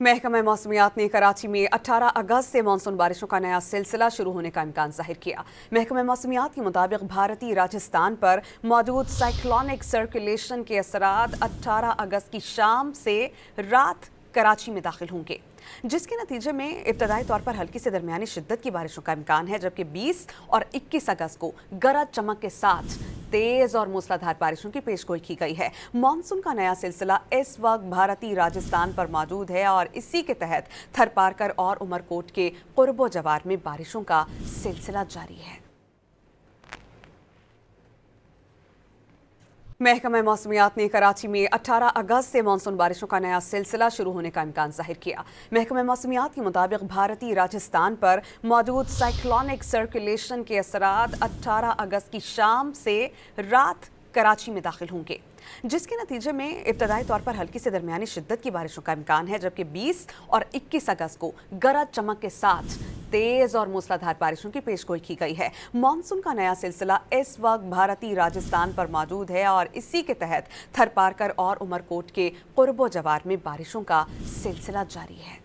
महकमा मौसमियात ने कराची में 18 अगस्त से मानसून बारिशों का नया सिलसिला शुरू होने का इम्कान जाहिर किया। महकमा मौसमियात के मुताबिक भारतीय राजस्थान पर मौजूद साइक्लोनिक सर्कुलेशन के असरात 18 अगस्त की शाम से रात कराची में दाखिल होंगे, जिसके नतीजे में इब्तदाई तौर पर हल्की से दरमियानी शिद्दत की बारिशों का इम्कान है, जबकि 20 और 21 अगस्त को गरज चमक के साथ तेज और मूसलाधार बारिशों की पेशगोई की गई है। मानसून का नया सिलसिला इस वक्त भारतीय राजस्थान पर मौजूद है और इसी के तहत थरपारकर और उमरकोट के कुर्बो जवार में बारिशों का सिलसिला जारी है। महकमा मौसमियात ने कराची में 18 अगस्त से मानसून बारिशों का नया सिलसिला शुरू होने का इम्कान जाहिर किया। महकमा मौसमियात के मुताबिक भारतीय राजस्थान पर मौजूद साइक्लोनिक सर्कुलेशन के असरात 18 अगस्त की शाम से रात कराची में दाखिल होंगे, जिसके नतीजे में इब्तदाई तौर पर हल्की से दरमियानी शिद्दत की बारिशों का इम्कान है, जबकि 20 और 21 अगस्त को गरज चमक के साथ तेज और मूसलाधार बारिशों की पेशगोई की गई है। मानसून का नया सिलसिला इस वक्त भारतीय राजस्थान पर मौजूद है और इसी के तहत थरपारकर और उमरकोट के कुर्बो जवार में बारिशों का सिलसिला जारी है।